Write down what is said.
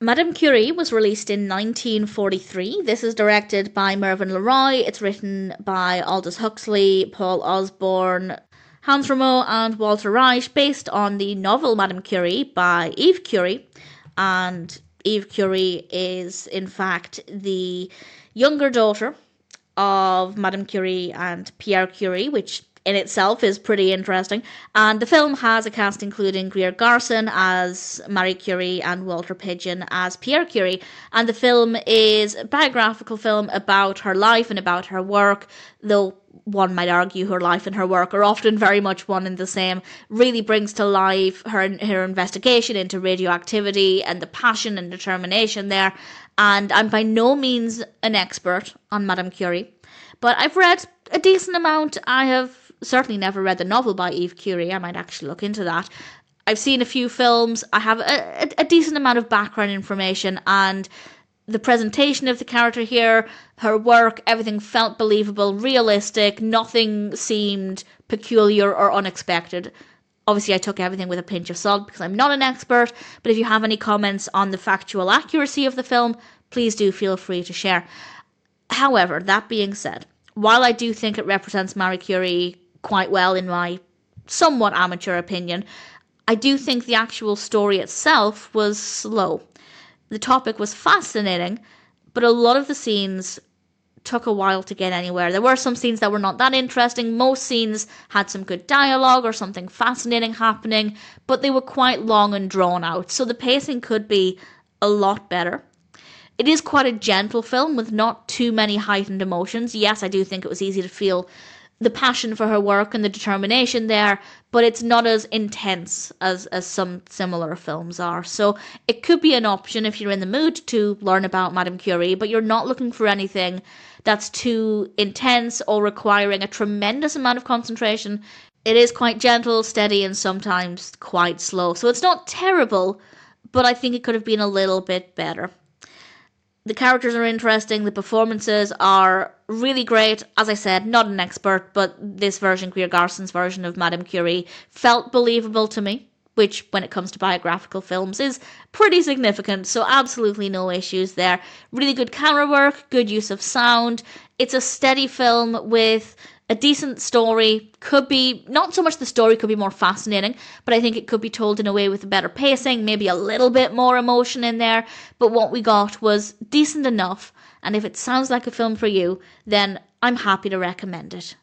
Madame Curie was released in 1943. This is directed by Mervyn LeRoy. It's written by Aldous Huxley, Paul Osborn, Hans Rameau and Walter Reich, based on the novel Madame Curie by Eve Curie. And Eve Curie is, in fact, the younger daughter of Madame Curie and Pierre Curie, which in itself is pretty interesting. And the film has a cast including Greer Garson as Marie Curie and Walter Pidgeon as Pierre Curie. And the film is a biographical film about her life and about her work, though one might argue her life and her work are often very much one and the same. Really brings to life her investigation into radioactivity and the passion and determination there. And I'm by no means an expert on Madame Curie, but I've read a decent amount. I have certainly never read the novel by Eve Curie. I might actually look into that. I've seen a few films. I have a decent amount of background information, and the presentation of the character here, her work, everything felt believable, realistic. Nothing seemed peculiar or unexpected. Obviously, I took everything with a pinch of salt because I'm not an expert, but if you have any comments on the factual accuracy of the film, please do feel free to share. However, that being said, while I do think it represents Marie Curie quite well in my somewhat amateur opinion, I do think the actual story itself was slow. The topic was fascinating, but a lot of the scenes took a while to get anywhere. There were some scenes that were not that interesting. Most scenes had some good dialogue or something fascinating happening, but they were quite long and drawn out, so the pacing could be a lot better. It is quite a gentle film with not too many heightened emotions. Yes, I do think it was easy to feel the passion for her work and the determination there, but it's not as intense as some similar films are. So it could be an option if you're in the mood to learn about Madame Curie, but you're not looking for anything that's too intense or requiring a tremendous amount of concentration. It is quite gentle, steady, and sometimes quite slow. So it's not terrible, but I think it could have been a little bit better. The characters are interesting, the performances are really great. As I said, not an expert, but this version, Greer Garson's version of Madame Curie, felt believable to me, which, when it comes to biographical films, is pretty significant, so absolutely no issues there. Really good camera work, good use of sound. It's a steady film with a decent story. Could be, not so much the story could be more fascinating, but I think it could be told in a way with a better pacing, maybe a little bit more emotion in there, but what we got was decent enough, and if it sounds like a film for you, then I'm happy to recommend it.